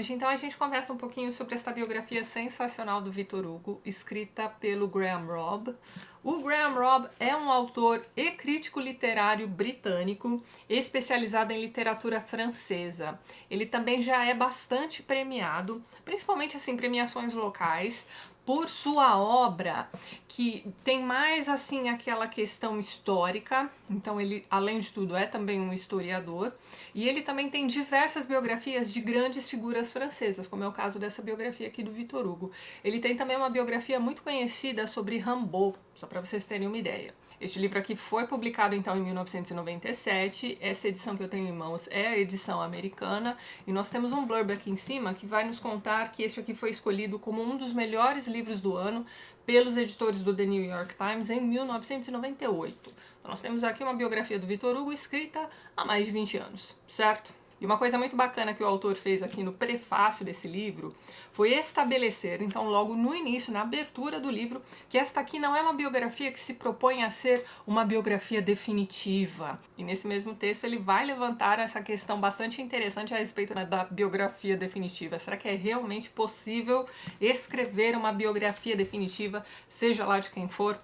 Hoje, então, a gente conversa um pouquinho sobre essa biografia sensacional do Victor Hugo, escrita pelo Graham Robb. O Graham Robb é um autor e crítico literário britânico, especializado em literatura francesa. Ele também já é bastante premiado, principalmente assim, premiações locais, por sua obra, que tem mais assim aquela questão histórica. Então ele, além de tudo, é também um historiador, e ele também tem diversas biografias de grandes figuras francesas, como é o caso dessa biografia aqui do Victor Hugo. Ele tem também uma biografia muito conhecida sobre Rimbaud, só para vocês terem uma ideia. Este livro aqui foi publicado então em 1997, essa edição que eu tenho em mãos é a edição americana, e nós temos um blurb aqui em cima que vai nos contar que este aqui foi escolhido como um dos melhores livros do ano pelos editores do The New York Times em 1998. Então nós temos aqui uma biografia do Victor Hugo escrita há mais de 20 anos, certo? E uma coisa muito bacana que o autor fez aqui no prefácio desse livro foi estabelecer, então logo no início, na abertura do livro, que esta aqui não é uma biografia que se propõe a ser uma biografia definitiva. E nesse mesmo texto ele vai levantar essa questão bastante interessante a respeito da biografia definitiva. Será que é realmente possível escrever uma biografia definitiva, seja lá de quem for?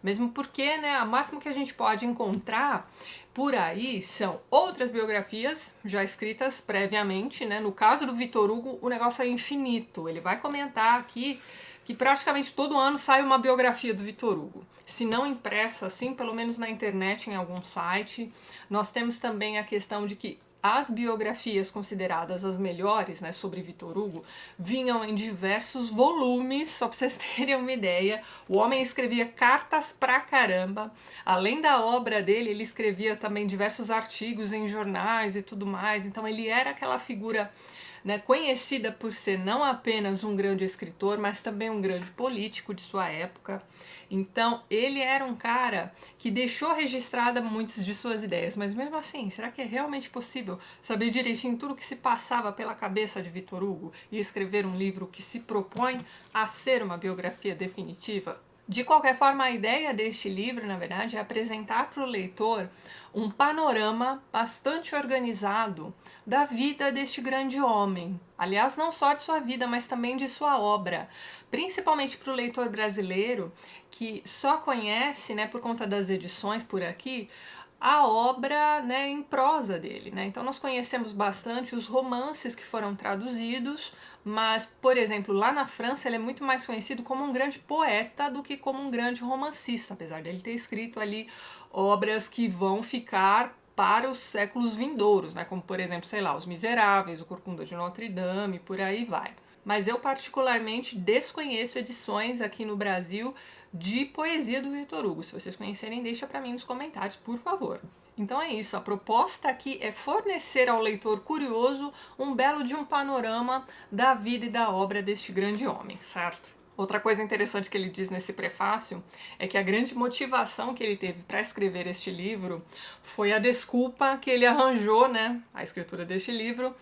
Mesmo porque, né, o máximo que a gente pode encontrar por aí são outras biografias já escritas previamente, né? No caso do Victor Hugo, o negócio é infinito. Ele vai comentar aqui que praticamente todo ano sai uma biografia do Victor Hugo. Se não impressa, assim, pelo menos na internet, em algum site. Nós temos também a questão de que as biografias consideradas as melhores, né, sobre Victor Hugo, vinham em diversos volumes, só para vocês terem uma ideia. O homem escrevia cartas pra caramba. Além da obra dele, ele escrevia também diversos artigos em jornais e tudo mais. Então ele era aquela figura, né, conhecida por ser não apenas um grande escritor, mas também um grande político de sua época. Então, ele era um cara que deixou registrada muitas de suas ideias, mas mesmo assim, será que é realmente possível saber direitinho tudo o que se passava pela cabeça de Victor Hugo e escrever um livro que se propõe a ser uma biografia definitiva? De qualquer forma, a ideia deste livro, na verdade, é apresentar para o leitor um panorama bastante organizado da vida deste grande homem. Aliás, não só de sua vida, mas também de sua obra. Principalmente para o leitor brasileiro, que só conhece, né, por conta das edições por aqui, a obra, né, em prosa dele, né? Então nós conhecemos bastante os romances que foram traduzidos, mas, por exemplo, lá na França ele é muito mais conhecido como um grande poeta do que como um grande romancista, apesar dele ter escrito ali obras que vão ficar para os séculos vindouros, né? Como, por exemplo, sei lá, Os Miseráveis, O Corcunda de Notre Dame, por aí vai. Mas eu particularmente desconheço edições aqui no Brasil de poesia do Victor Hugo. Se vocês conhecerem, deixa para mim nos comentários, por favor. Então é isso, a proposta aqui é fornecer ao leitor curioso um belo de um panorama da vida e da obra deste grande homem, certo? Outra coisa interessante que ele diz nesse prefácio é que a grande motivação que ele teve para escrever este livro foi a desculpa que ele arranjou, né, a escritura deste livro,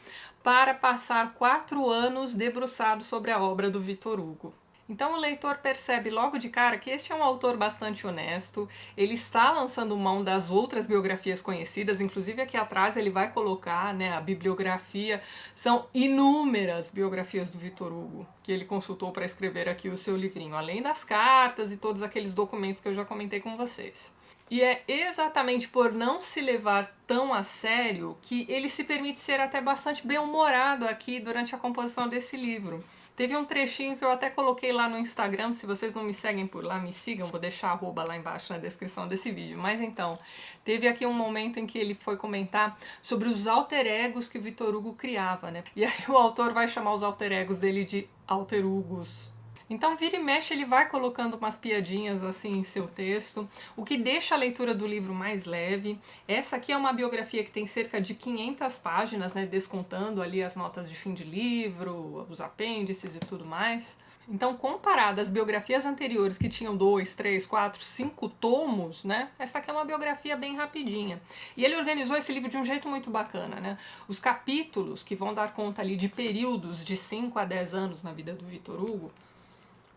para passar 4 anos debruçado sobre a obra do Victor Hugo. Então o leitor percebe logo de cara que este é um autor bastante honesto, ele está lançando mão das outras biografias conhecidas, inclusive aqui atrás ele vai colocar, né, a bibliografia, são inúmeras biografias do Victor Hugo que ele consultou para escrever aqui o seu livrinho, além das cartas e todos aqueles documentos que eu já comentei com vocês. E é exatamente por não se levar tão a sério que ele se permite ser até bastante bem-humorado aqui durante a composição desse livro. Teve um trechinho que eu até coloquei lá no Instagram, se vocês não me seguem por lá, me sigam, vou deixar a arroba lá embaixo na descrição desse vídeo. Mas então, teve aqui um momento em que ele foi comentar sobre os alter egos que o Victor Hugo criava, né? E aí o autor vai chamar os alter egos dele de alter Hugos. Então, vira e mexe, ele vai colocando umas piadinhas assim em seu texto, o que deixa a leitura do livro mais leve. Essa aqui é uma biografia que tem cerca de 500 páginas, né, descontando ali as notas de fim de livro, os apêndices e tudo mais. Então, comparado às biografias anteriores que tinham 2, 3, 4, 5 tomos, né, essa aqui é uma biografia bem rapidinha. E ele organizou esse livro de um jeito muito bacana, né? Os capítulos, que vão dar conta ali de períodos de 5 a 10 anos na vida do Victor Hugo,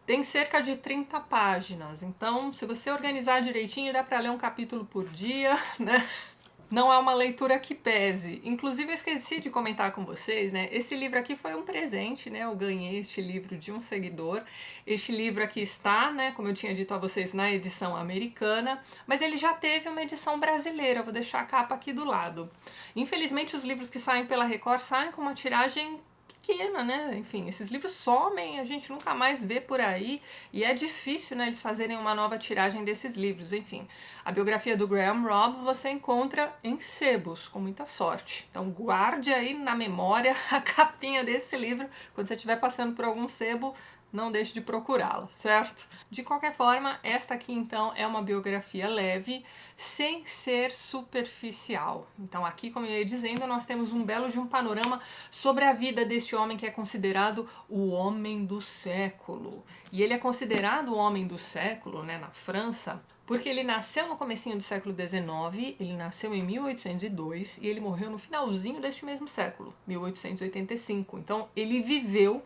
tem cerca de 30 páginas, então se você organizar direitinho dá para ler um capítulo por dia, né? Não é uma leitura que pese. Inclusive, eu esqueci de comentar com vocês, né? Esse livro aqui foi um presente, né? Eu ganhei este livro de um seguidor. Este livro aqui está, né? Como eu tinha dito a vocês, na edição americana, mas ele já teve uma edição brasileira. Eu vou deixar a capa aqui do lado. Infelizmente, os livros que saem pela Record saem com uma tiragem pequena, né? Enfim, esses livros somem, a gente nunca mais vê por aí e é difícil, né, eles fazerem uma nova tiragem desses livros. Enfim, a biografia do Graham Robb você encontra em sebos, com muita sorte. Então guarde aí na memória a capinha desse livro, quando você estiver passando por algum sebo, não deixe de procurá-la, certo? De qualquer forma, esta aqui então é uma biografia leve, sem ser superficial. Então aqui, como eu ia dizendo, nós temos um belo de um panorama sobre a vida deste homem que é considerado o homem do século. E ele é considerado o homem do século, né, na França, porque ele nasceu no comecinho do século XIX, ele nasceu em 1802 e ele morreu no finalzinho deste mesmo século, 1885. Então ele viveu,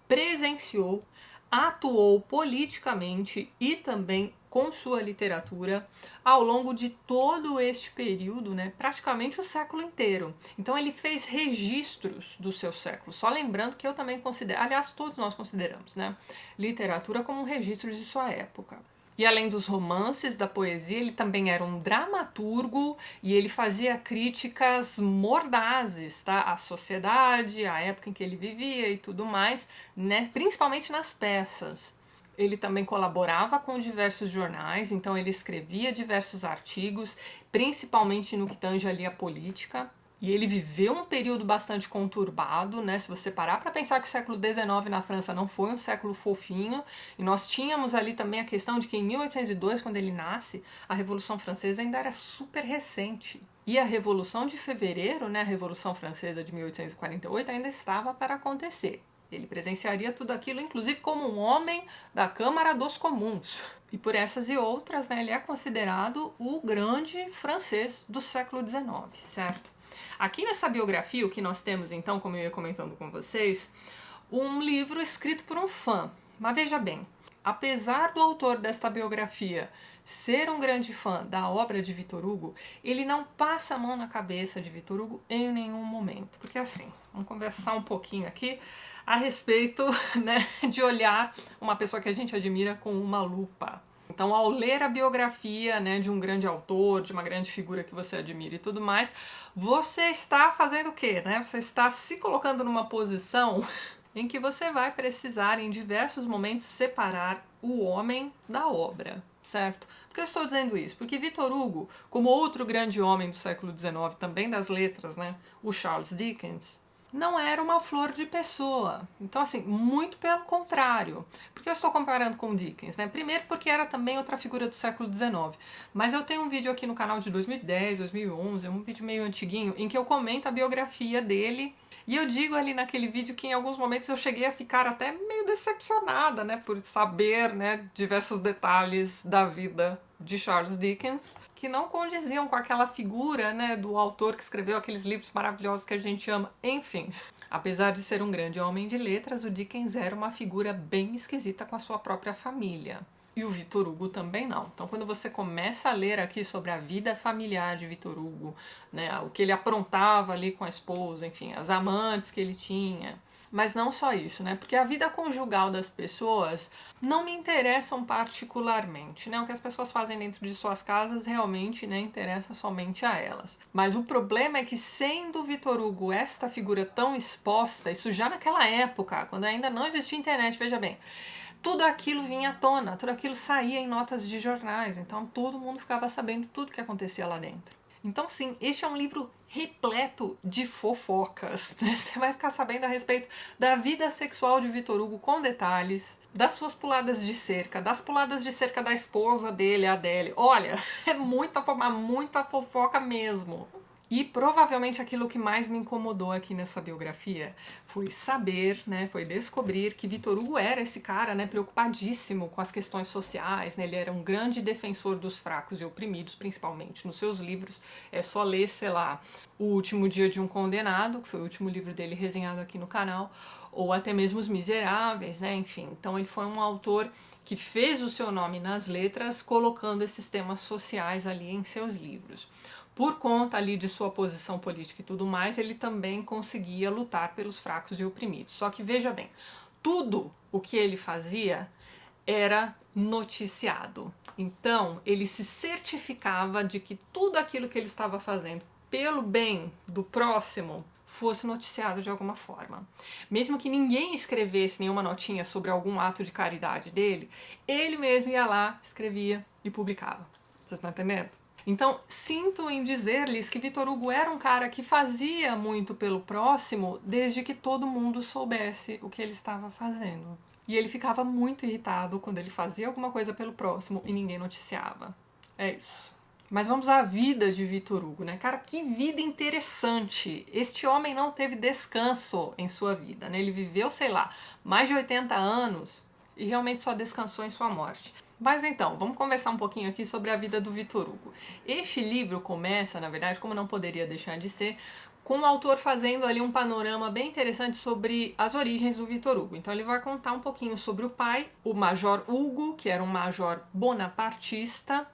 presenciou, atuou politicamente e também com sua literatura ao longo de todo este período, né, praticamente o século inteiro. Então ele fez registros do seu século. Só lembrando que eu também considero, aliás, todos nós consideramos, né, literatura como um registro de sua época. E além dos romances, da poesia, ele também era um dramaturgo e ele fazia críticas mordazes, tá? À sociedade, à época em que ele vivia e tudo mais, né? Principalmente nas peças. Ele também colaborava com diversos jornais, então ele escrevia diversos artigos, principalmente no que tange ali a política. E ele viveu um período bastante conturbado, né? Se você parar para pensar que o século XIX na França não foi um século fofinho, e nós tínhamos ali também a questão de que em 1802, quando ele nasce, a Revolução Francesa ainda era super recente. E a Revolução de Fevereiro, né, a Revolução Francesa de 1848, ainda estava para acontecer. Ele presenciaria tudo aquilo, inclusive como um homem da Câmara dos Comuns. E por essas e outras, né, ele é considerado o grande francês do século XIX, certo? Aqui nessa biografia, o que nós temos então, como eu ia comentando com vocês, um livro escrito por um fã. Mas veja bem, apesar do autor desta biografia ser um grande fã da obra de Victor Hugo, ele não passa a mão na cabeça de Victor Hugo em nenhum momento. Porque assim, vamos conversar um pouquinho aqui a respeito, né, de olhar uma pessoa que a gente admira com uma lupa. Então, ao ler a biografia, né, de um grande autor, de uma grande figura que você admira e tudo mais, você está fazendo o quê, né? Você está se colocando numa posição em que você vai precisar, em diversos momentos, separar o homem da obra, certo? Por que eu estou dizendo isso? Porque Victor Hugo, como outro grande homem do século XIX, também das letras, né, o Charles Dickens, não era uma flor de pessoa. Então, assim, muito pelo contrário. Por que eu estou comparando com Dickens, né? Primeiro porque era também outra figura do século XIX. Mas eu tenho um vídeo aqui no canal de 2010, 2011, um vídeo meio antiguinho, em que eu comento a biografia dele. E eu digo ali naquele vídeo que em alguns momentos eu cheguei a ficar até meio decepcionada, né? Por saber, né, diversos detalhes da vida de Charles Dickens que não condiziam com aquela figura, né, do autor que escreveu aqueles livros maravilhosos que a gente ama. Enfim, apesar de ser um grande homem de letras, o Dickens era uma figura bem esquisita com a sua própria família. E o Victor Hugo também não. Então, quando você começa a ler aqui sobre a vida familiar de Victor Hugo, né, o que ele aprontava ali com a esposa, enfim, as amantes que ele tinha. Mas não só isso, né? Porque a vida conjugal das pessoas não me interessam particularmente, né? O que as pessoas fazem dentro de suas casas realmente, né, interessa somente a elas. Mas o problema é que, sendo Victor Hugo esta figura tão exposta, isso já naquela época, quando ainda não existia internet, veja bem, tudo aquilo vinha à tona, tudo aquilo saía em notas de jornais, então todo mundo ficava sabendo tudo que acontecia lá dentro. Então, sim, este é um livro repleto de fofocas, né? Você vai ficar sabendo a respeito da vida sexual de Victor Hugo com detalhes, das suas puladas de cerca, das puladas de cerca da esposa dele, a Adele. Olha, é muita fofoca mesmo. E provavelmente aquilo que mais me incomodou aqui nessa biografia foi saber, né, foi descobrir que Victor Hugo era esse cara, né, preocupadíssimo com as questões sociais, né, ele era um grande defensor dos fracos e oprimidos, principalmente nos seus livros. É só ler, sei lá, O Último Dia de um Condenado, que foi o último livro dele resenhado aqui no canal, ou até mesmo Os Miseráveis, né, enfim. Então ele foi um autor que fez o seu nome nas letras, colocando esses temas sociais ali em seus livros. por conta ali de sua posição política e tudo mais, ele também conseguia lutar pelos fracos e oprimidos. Só que veja bem, tudo o que ele fazia era noticiado. Então, ele se certificava de que tudo aquilo que ele estava fazendo pelo bem do próximo fosse noticiado de alguma forma. Mesmo que ninguém escrevesse nenhuma notinha sobre algum ato de caridade dele, ele mesmo ia lá, escrevia e publicava. Vocês estão entendendo? Então, sinto em dizer-lhes que Vitor Hugo era um cara que fazia muito pelo próximo desde que todo mundo soubesse o que ele estava fazendo. E ele ficava muito irritado quando ele fazia alguma coisa pelo próximo e ninguém noticiava. É isso. Mas vamos à vida de Vitor Hugo, né? Cara, que vida interessante! Este homem não teve descanso em sua vida, né? Ele viveu, sei lá, mais de 80 anos e realmente só descansou em sua morte. Mas então, vamos conversar um pouquinho aqui sobre a vida do Vitor Hugo. Este livro começa, na verdade, como não poderia deixar de ser, com o autor fazendo ali um panorama bem interessante sobre as origens do Vitor Hugo. Então ele vai contar um pouquinho sobre o pai, o Major Hugo, que era um major bonapartista,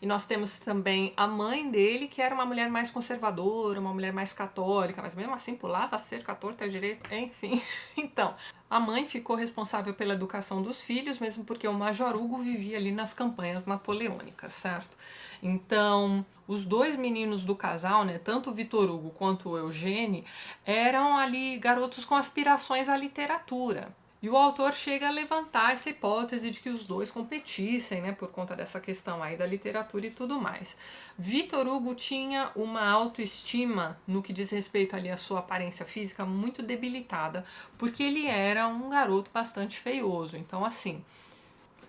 e nós temos também a mãe dele, que era uma mulher mais conservadora, uma mulher mais católica, mas mesmo assim pulava cerca, torta direito, enfim. Então, a mãe ficou responsável pela educação dos filhos, mesmo porque o Major Hugo vivia ali nas campanhas napoleônicas, certo? Então, os dois meninos do casal, né, tanto o Vitor Hugo quanto o Eugênio, eram ali garotos com aspirações à literatura. E o autor chega a levantar essa hipótese de que os dois competissem, né, por conta dessa questão aí da literatura e tudo mais. Vitor Hugo tinha uma autoestima no que diz respeito ali à sua aparência física muito debilitada, porque ele era um garoto bastante feioso. Então, assim,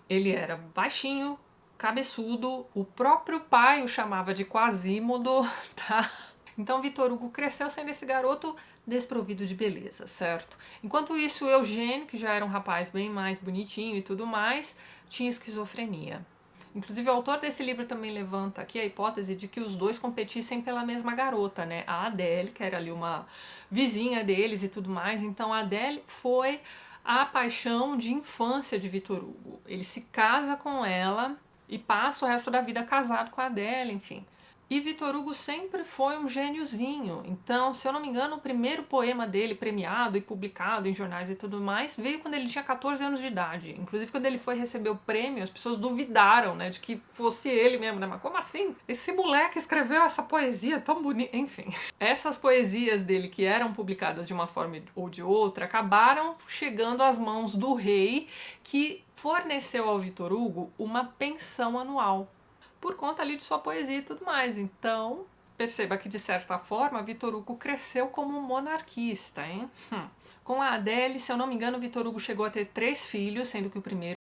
ele era baixinho, cabeçudo, o próprio pai o chamava de Quasímodo, tá? Então Vitor Hugo cresceu sendo esse garoto desprovido de beleza, certo? Enquanto isso, o Eugênio, que já era um rapaz bem mais bonitinho e tudo mais, tinha esquizofrenia. Inclusive, o autor desse livro também levanta aqui a hipótese de que os dois competissem pela mesma garota, né? A Adele, que era ali uma vizinha deles e tudo mais. Então, a Adele foi a paixão de infância de Vitor Hugo. Ele se casa com ela e passa o resto da vida casado com a Adele, enfim. E Vitor Hugo sempre foi um gêniozinho. Então, se eu não me engano, o primeiro poema dele, premiado e publicado em jornais e tudo mais, veio quando ele tinha 14 anos de idade. Inclusive, quando ele foi receber o prêmio, as pessoas duvidaram, né, de que fosse ele mesmo, né? Mas como assim? Esse moleque escreveu essa poesia tão bonita. Enfim, essas poesias dele, que eram publicadas de uma forma ou de outra, acabaram chegando às mãos do rei, que forneceu ao Vitor Hugo uma pensão anual, por conta ali de sua poesia e tudo mais. Então, perceba que, de certa forma, Vitor Hugo cresceu como um monarquista, hein? Com a Adele, se eu não me engano, Vitor Hugo chegou a ter 3 filhos, sendo que o primeiro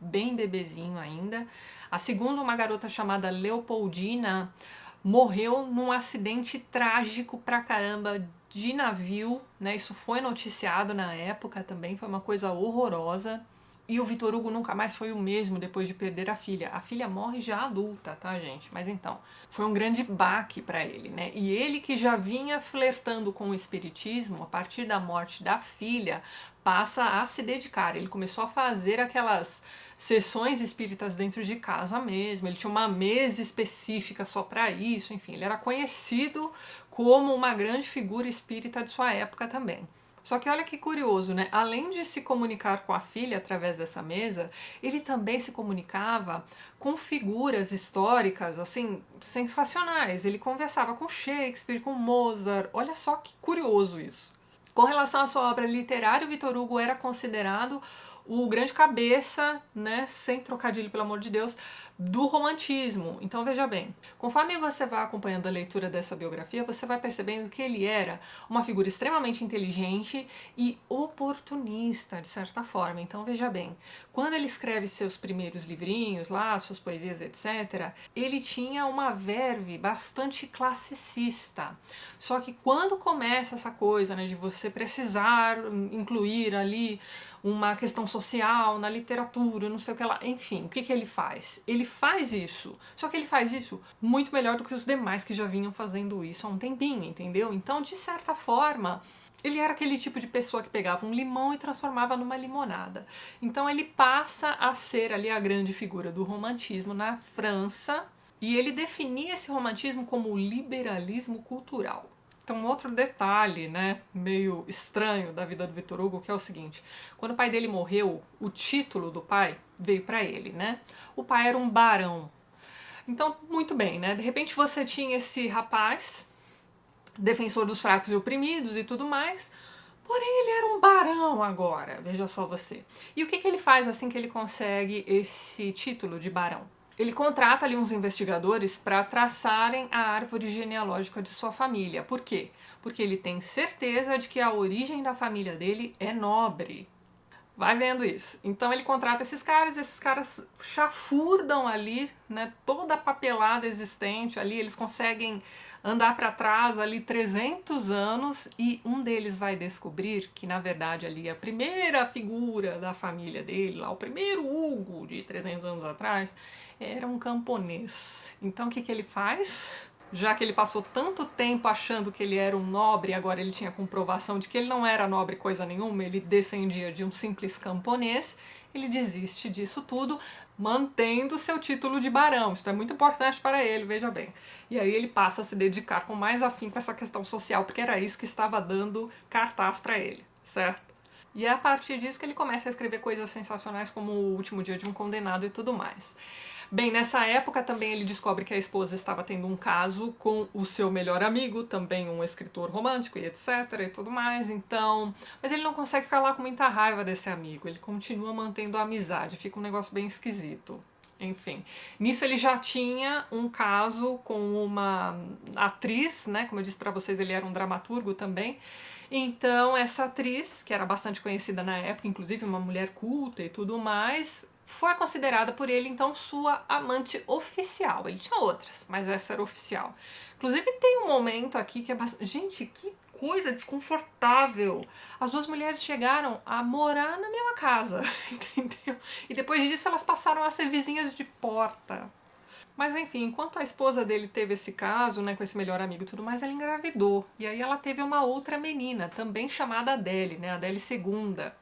bem bebezinho ainda. A segunda, uma garota chamada Leopoldina, morreu num acidente trágico pra caramba de navio, né? Isso foi noticiado na época também, foi uma coisa horrorosa. E o Vitor Hugo nunca mais foi o mesmo depois de perder a filha. A filha morre já adulta, tá, gente? Mas então, foi um grande baque para ele, né? E ele, que já vinha flertando com o espiritismo, a partir da morte da filha, passa a se dedicar. Ele começou a fazer aquelas sessões espíritas dentro de casa mesmo. Ele tinha uma mesa específica só para isso. Enfim, ele era conhecido como uma grande figura espírita de sua época também. Só que olha que curioso, né? Além de se comunicar com a filha através dessa mesa, ele também se comunicava com figuras históricas, assim, sensacionais. Ele conversava com Shakespeare, com Mozart. Olha só que curioso isso. Com relação à sua obra literária, o Vitor Hugo era considerado o grande cabeça, né, sem trocadilho, pelo amor de Deus, do romantismo. Então veja bem, conforme você vai acompanhando a leitura dessa biografia, você vai percebendo que ele era uma figura extremamente inteligente e oportunista, de certa forma. Então veja bem, quando ele escreve seus primeiros livrinhos lá, suas poesias, etc., ele tinha uma verve bastante classicista. Só que quando começa essa coisa, né, de você precisar incluir ali uma questão social na literatura, não sei o que lá, enfim, o que que ele faz? Ele faz isso, só que ele faz isso muito melhor do que os demais que já vinham fazendo isso há um tempinho, entendeu? Então, de certa forma, ele era aquele tipo de pessoa que pegava um limão e transformava numa limonada. Então ele passa a ser ali a grande figura do romantismo na França, E ele definia esse romantismo como liberalismo cultural. Então, outro detalhe, né, meio estranho da vida do Victor Hugo, que é o seguinte: quando o pai dele morreu, o título do pai veio para ele, né? O pai era um barão. Então, muito bem, né? De repente você tinha esse rapaz, defensor dos fracos e oprimidos e tudo mais, porém ele era um barão agora, veja só você. E o que ele faz assim que ele consegue esse título de barão? Ele contrata ali uns investigadores para traçarem a árvore genealógica de sua família. Por quê? Porque ele tem certeza de que a origem da família dele é nobre. Vai vendo isso. Então ele contrata esses caras chafurdam ali, né, toda a papelada existente ali, eles conseguem andar para trás ali 300 anos e um deles vai descobrir que na verdade ali a primeira figura da família dele, lá o primeiro Hugo de 300 anos atrás, era um camponês. Então o que ele faz? Já que ele passou tanto tempo achando que ele era um nobre, agora ele tinha comprovação de que ele não era nobre coisa nenhuma, ele descendia de um simples camponês, ele desiste disso tudo, mantendo seu título de barão. Isso é muito importante para ele, veja bem. E aí ele passa a se dedicar com mais afinco a essa questão social, porque era isso que estava dando cartaz para ele, certo? E é a partir disso que ele começa a escrever coisas sensacionais como O Último Dia de um Condenado e tudo mais. Bem, nessa época também ele descobre que a esposa estava tendo um caso com o seu melhor amigo, também um escritor romântico e etc e tudo mais, então... Mas ele não consegue ficar lá com muita raiva desse amigo, ele continua mantendo a amizade, fica um negócio bem esquisito. Enfim, nisso ele já tinha um caso com uma atriz, né, como eu disse pra vocês, ele era um dramaturgo também. Então essa atriz, que era bastante conhecida na época, inclusive uma mulher culta e tudo mais, foi considerada por ele, então, sua amante oficial. Ele tinha outras, mas essa era oficial. Inclusive, tem um momento aqui que é bastante... Gente, que coisa desconfortável. As duas mulheres chegaram a morar na mesma casa, entendeu? E depois disso, elas passaram a ser vizinhas de porta. Mas, enfim, enquanto a esposa dele teve esse caso, né, com esse melhor amigo e tudo mais, ela engravidou. E aí ela teve uma outra menina, também chamada Adele, né, Adele II.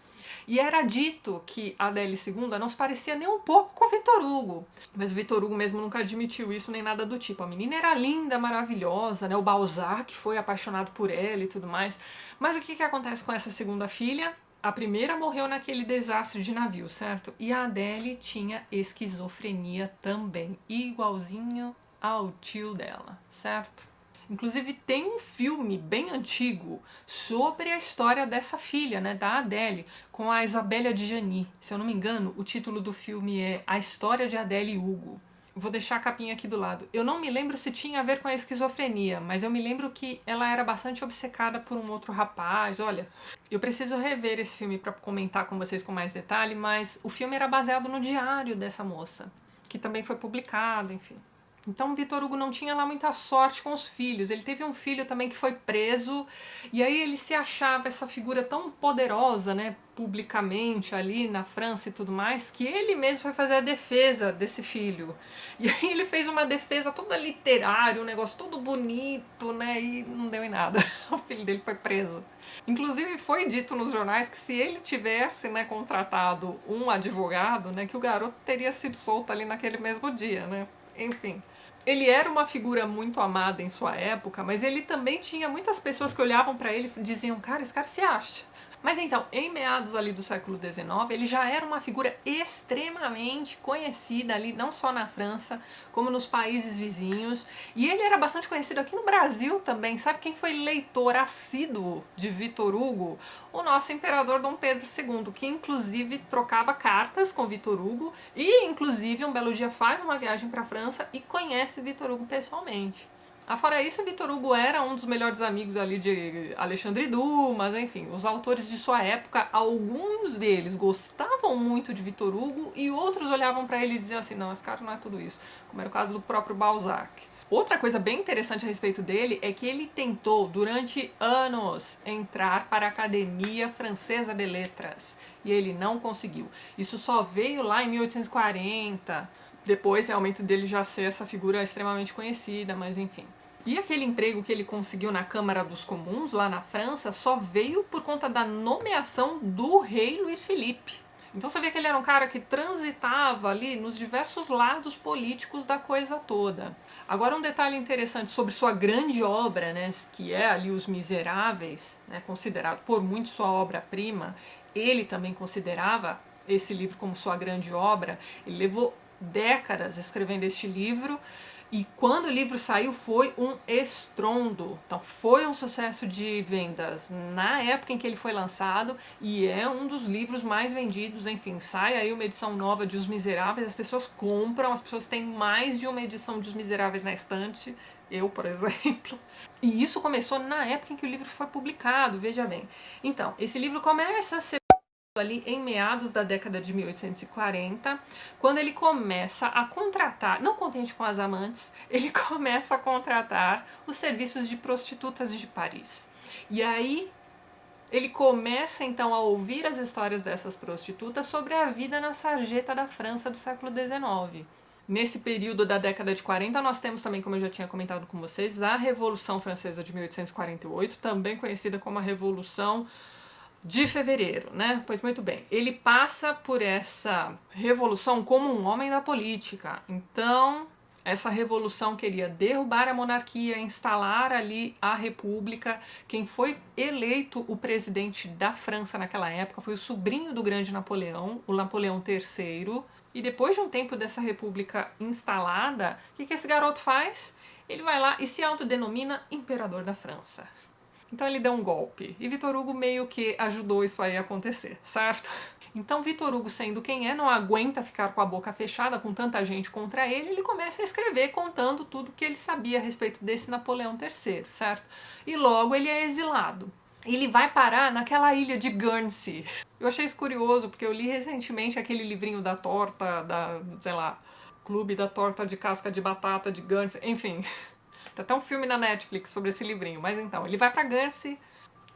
E era dito que a Adele II não se parecia nem um pouco com o Victor Hugo. Mas o Victor Hugo mesmo nunca admitiu isso nem nada do tipo. A menina era linda, maravilhosa, né? O Balzac foi apaixonado por ela e tudo mais. Mas o que acontece com essa segunda filha? A primeira morreu naquele desastre de navio, certo? E a Adele tinha esquizofrenia também, igualzinho ao tio dela, certo? Inclusive tem um filme bem antigo sobre a história dessa filha, né, da Adele, com a Isabelle Adjani. Se eu não me engano, o título do filme é A História de Adele e Hugo. Vou deixar a capinha aqui do lado. Eu não me lembro se tinha a ver com a esquizofrenia, mas eu me lembro que ela era bastante obcecada por um outro rapaz. Olha, eu preciso rever esse filme para comentar com vocês com mais detalhe, mas o filme era baseado no diário dessa moça, que também foi publicado, enfim. Então Victor Hugo não tinha lá muita sorte com os filhos. Ele teve um filho também que foi preso, e aí ele se achava essa figura tão poderosa, né, publicamente ali na França e tudo mais, que ele mesmo foi fazer a defesa desse filho. E aí ele fez uma defesa toda literária, um negócio todo bonito, né, e não deu em nada. O filho dele foi preso. Inclusive foi dito nos jornais que se ele tivesse, né, contratado um advogado, né, que o garoto teria sido solto ali naquele mesmo dia, né. Enfim. Ele era uma figura muito amada em sua época, mas ele também tinha muitas pessoas que olhavam para ele e diziam, cara, esse cara se acha. Mas então, em meados ali do século XIX, ele já era uma figura extremamente conhecida ali, não só na França, como nos países vizinhos. E ele era bastante conhecido aqui no Brasil também. Sabe quem foi leitor assíduo de Victor Hugo? O nosso imperador Dom Pedro II, que inclusive trocava cartas com Victor Hugo e inclusive um belo dia faz uma viagem para a França e conhece Victor Hugo pessoalmente. Afora isso, Victor Hugo era um dos melhores amigos ali de Alexandre Dumas, enfim, os autores de sua época, alguns deles gostavam muito de Victor Hugo e outros olhavam para ele e diziam assim, não, esse cara não é tudo isso, como era o caso do próprio Balzac. Outra coisa bem interessante a respeito dele é que ele tentou, durante anos, entrar para a Academia Francesa de Letras e ele não conseguiu. Isso só veio lá em 1840, depois realmente dele já ser essa figura extremamente conhecida, mas enfim. E aquele emprego que ele conseguiu na Câmara dos Comuns, lá na França, só veio por conta da nomeação do rei Luís Felipe. Então você vê que ele era um cara que transitava ali nos diversos lados políticos da coisa toda. Agora um detalhe interessante sobre sua grande obra, né, que é ali Os Miseráveis, né, considerado por muitos sua obra-prima, ele também considerava esse livro como sua grande obra. Ele levou décadas escrevendo este livro e quando o livro saiu foi um estrondo. Então foi um sucesso de vendas na época em que ele foi lançado e é um dos livros mais vendidos. Enfim, sai aí uma edição nova de Os Miseráveis, as pessoas compram, as pessoas têm mais de uma edição de Os Miseráveis na estante. Eu, por exemplo. E isso começou na época em que o livro foi publicado, veja bem. Então, esse livro começa a ser ali em meados da década de 1840, quando ele começa a contratar, não contente com as amantes, ele começa a contratar os serviços de prostitutas de Paris. E aí ele começa então a ouvir as histórias dessas prostitutas sobre a vida na sarjeta da França do século XIX. Nesse período da década de 40, nós temos também, como eu já tinha comentado com vocês, a Revolução Francesa de 1848, também conhecida como a Revolução de Fevereiro, né? Pois muito bem, ele passa por essa revolução como um homem da política. Então, essa revolução queria derrubar a monarquia, instalar ali a república. Quem foi eleito o presidente da França naquela época foi o sobrinho do grande Napoleão, o Napoleão III. E depois de um tempo dessa república instalada, o que esse garoto faz? Ele vai lá e se autodenomina imperador da França. Então ele deu um golpe. E Vitor Hugo meio que ajudou isso aí a acontecer, certo? Então Vitor Hugo, sendo quem é, não aguenta ficar com a boca fechada com tanta gente contra ele, ele começa a escrever contando tudo que ele sabia a respeito desse Napoleão III, certo? E logo ele é exilado. Ele vai parar naquela ilha de Guernsey. Eu achei isso curioso, porque eu li recentemente aquele livrinho da torta, sei lá, Clube da Torta de Casca de Batata de Guernsey, enfim. Tem até um filme na Netflix sobre esse livrinho. Mas então, ele vai pra Guernsey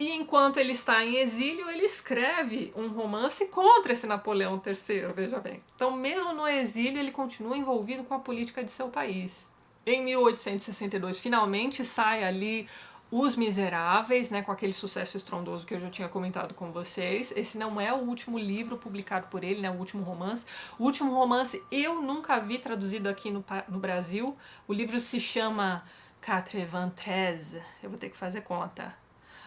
e enquanto ele está em exílio, ele escreve um romance contra esse Napoleão III, veja bem. Então, mesmo no exílio, ele continua envolvido com a política de seu país. Em 1862, finalmente sai ali Os Miseráveis, né, com aquele sucesso estrondoso que eu já tinha comentado com vocês. Esse não é o último livro publicado por ele, né, o último romance. O último romance eu nunca vi traduzido aqui no Brasil. O livro se chama 93, eu vou ter que fazer conta.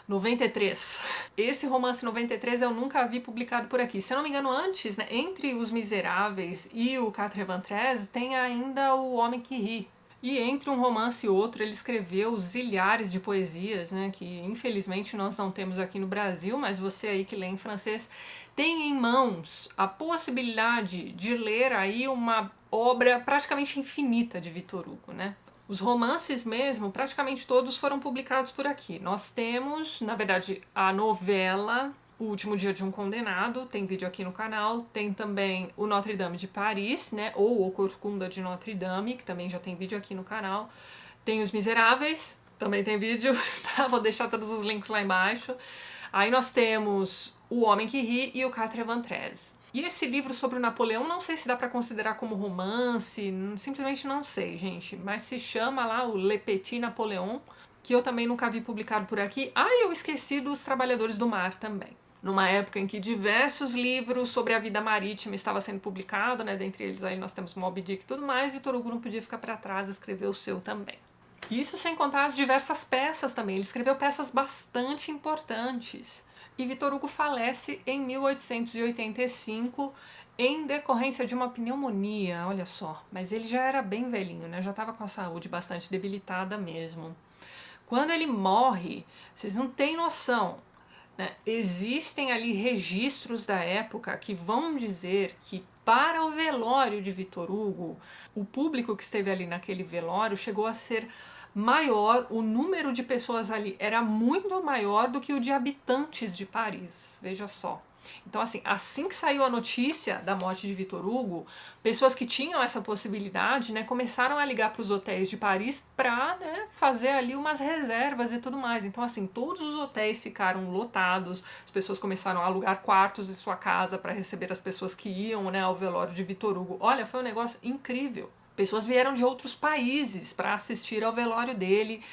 93. Esse romance 93 eu nunca vi publicado por aqui. Se eu não me engano, antes, né, entre Os Miseráveis e o 93, tem ainda O Homem que Ri. E entre um romance e outro, ele escreveu zilhares de poesias, né, que infelizmente nós não temos aqui no Brasil, mas você aí que lê em francês tem em mãos a possibilidade de ler aí uma obra praticamente infinita de Vitor Hugo, né? Os romances mesmo, praticamente todos foram publicados por aqui. Nós temos, na verdade, a novela O Último Dia de um Condenado, tem vídeo aqui no canal. Tem também o Notre Dame de Paris, né? Ou O Corcunda de Notre Dame, que também já tem vídeo aqui no canal. Tem Os Miseráveis, também tem vídeo, tá? Vou deixar todos os links lá embaixo. Aí nós temos O Homem que Ri e o 93. E esse livro sobre o Napoleão, não sei se dá para considerar como romance, simplesmente não sei, gente. Mas se chama lá o Le Petit Napoléon, que eu também nunca vi publicado por aqui. Ah, e eu esqueci dos Trabalhadores do Mar também. Numa época em que diversos livros sobre a vida marítima estavam sendo publicados, né? Dentre eles aí nós temos Moby Dick e tudo mais, Vitor Hugo não podia ficar para trás e escrever o seu também. Isso sem contar as diversas peças também. Ele escreveu peças bastante importantes. E Vitor Hugo falece em 1885 em decorrência de uma pneumonia, olha só. Mas ele já era bem velhinho, né? Já estava com a saúde bastante debilitada mesmo. Quando ele morre, vocês não têm noção, né? Existem ali registros da época que vão dizer que para o velório de Vitor Hugo, o público que esteve ali naquele velório chegou a ser maior, o número de pessoas ali era muito maior do que o de habitantes de Paris, veja só. Então assim que saiu a notícia da morte de Vitor Hugo, pessoas que tinham essa possibilidade, né, começaram a ligar para os hotéis de Paris para, né, fazer ali umas reservas e tudo mais. Então todos os hotéis ficaram lotados, as pessoas começaram a alugar quartos em sua casa para receber as pessoas que iam, né, ao velório de Vitor Hugo. Olha, foi um negócio incrível. Pessoas vieram de outros países para assistir ao velório dele.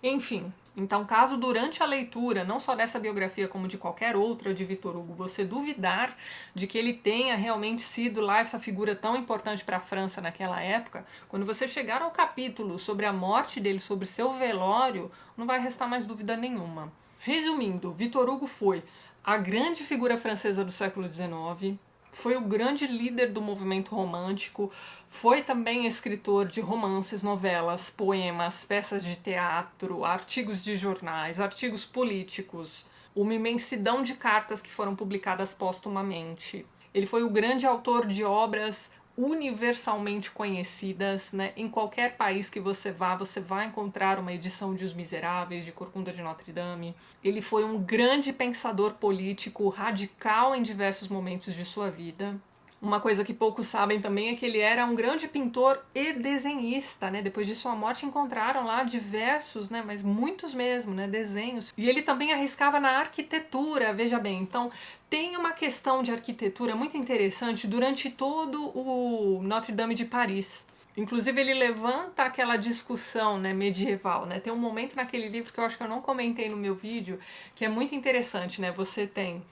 Enfim, Então, caso durante a leitura, não só dessa biografia como de qualquer outra de Victor Hugo, você duvidar de que ele tenha realmente sido lá essa figura tão importante para a França naquela época, quando você chegar ao capítulo sobre a morte dele, sobre seu velório, não vai restar mais dúvida nenhuma. Resumindo, Victor Hugo foi a grande figura francesa do século XIX, foi o grande líder do movimento romântico, foi também escritor de romances, novelas, poemas, peças de teatro, artigos de jornais, artigos políticos, uma imensidão de cartas que foram publicadas póstumamente. Ele foi o grande autor de obras universalmente conhecidas, né? Em qualquer país que você vai encontrar uma edição de Os Miseráveis, de Corcunda de Notre Dame. Ele foi um grande pensador político, radical em diversos momentos de sua vida. Uma coisa que poucos sabem também é que ele era um grande pintor e desenhista, né? Depois de sua morte encontraram lá diversos, né? Mas muitos mesmo, né? Desenhos. E ele também arriscava na arquitetura, veja bem. Então tem uma questão de arquitetura muito interessante durante todo o Notre Dame de Paris. Inclusive ele levanta aquela discussão, né, medieval, né? Tem um momento naquele livro que eu acho que eu não comentei no meu vídeo, que é muito interessante, né? Você tem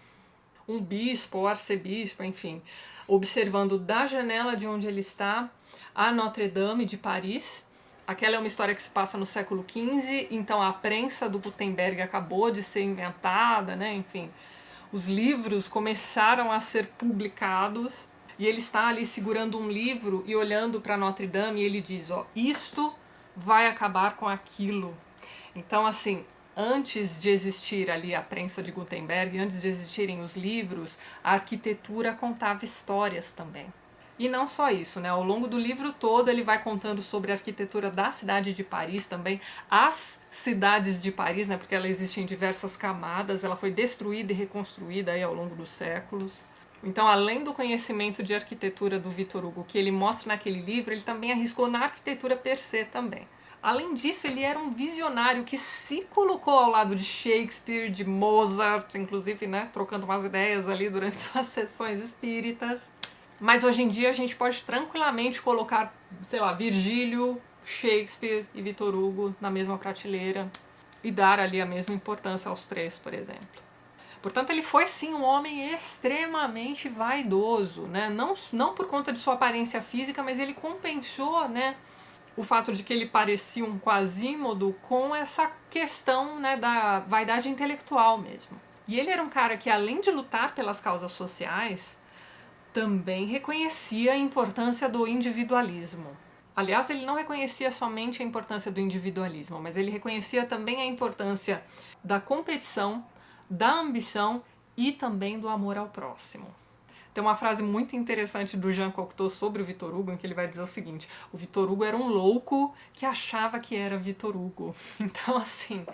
um bispo ou arcebispo, enfim, observando da janela de onde ele está a Notre Dame de Paris. Aquela é uma história que se passa no século XV, então a prensa do Gutenberg acabou de ser inventada, né? Enfim, os livros começaram a ser publicados e ele está ali segurando um livro e olhando para Notre Dame e ele diz, ó, isto vai acabar com aquilo. Então, assim, antes de existir ali a prensa de Gutenberg, antes de existirem os livros, a arquitetura contava histórias também. E não só isso, né? Ao longo do livro todo ele vai contando sobre a arquitetura da cidade de Paris também, as cidades de Paris, né? Porque ela existe em diversas camadas, ela foi destruída e reconstruída aí ao longo dos séculos. Então, além do conhecimento de arquitetura do Victor Hugo que ele mostra naquele livro, ele também arriscou na arquitetura per se também. Além disso, ele era um visionário que se colocou ao lado de Shakespeare, de Mozart, inclusive, né, trocando umas ideias ali durante suas sessões espíritas. Mas hoje em dia a gente pode tranquilamente colocar, sei lá, Virgílio, Shakespeare e Victor Hugo na mesma prateleira e dar ali a mesma importância aos três, por exemplo. Portanto, ele foi sim um homem extremamente vaidoso, né? Não por conta de sua aparência física, mas ele compensou, né, o fato de que ele parecia um Quasímodo com essa questão, né, da vaidade intelectual mesmo. E ele era um cara que, além de lutar pelas causas sociais, também reconhecia a importância do individualismo. Aliás, ele não reconhecia somente a importância do individualismo, mas ele reconhecia também a importância da competição, da ambição e também do amor ao próximo. Tem uma frase muito interessante do Jean Cocteau sobre o Victor Hugo, em que ele vai dizer o seguinte: o Victor Hugo era um louco que achava que era Victor Hugo. Então, assim,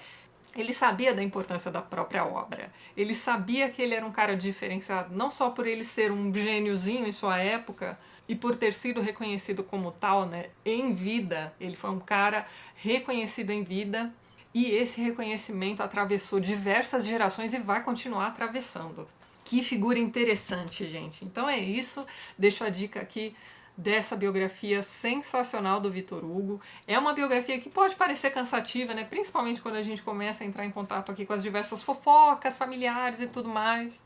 ele sabia da importância da própria obra. Ele sabia que ele era um cara diferenciado, não só por ele ser um gêniozinho em sua época e por ter sido reconhecido como tal, né, em vida. Ele foi um cara reconhecido em vida e esse reconhecimento atravessou diversas gerações e vai continuar atravessando. Que figura interessante, gente. Então é isso, deixo a dica aqui dessa biografia sensacional do Victor Hugo. É uma biografia que pode parecer cansativa, né? Principalmente quando a gente começa a entrar em contato aqui com as diversas fofocas familiares e tudo mais.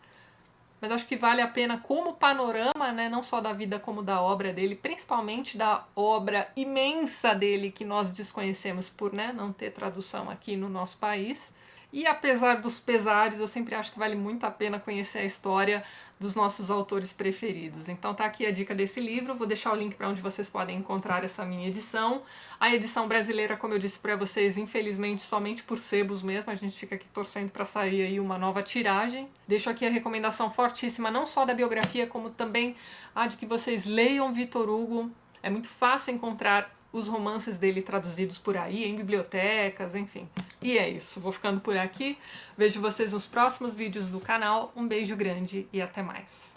Mas acho que vale a pena como panorama, né? Não só da vida como da obra dele, principalmente da obra imensa dele que nós desconhecemos por, né, não ter tradução aqui no nosso país. E apesar dos pesares, eu sempre acho que vale muito a pena conhecer a história dos nossos autores preferidos. Então tá aqui a dica desse livro, vou deixar o link para onde vocês podem encontrar essa minha edição. A edição brasileira, como eu disse para vocês, infelizmente somente por sebos mesmo, a gente fica aqui torcendo para sair aí uma nova tiragem. Deixo aqui a recomendação fortíssima, não só da biografia, como também a de que vocês leiam Victor Hugo. É muito fácil encontrar os romances dele traduzidos por aí, em bibliotecas, enfim. E é isso, vou ficando por aqui. Vejo vocês nos próximos vídeos do canal. Um beijo grande e até mais.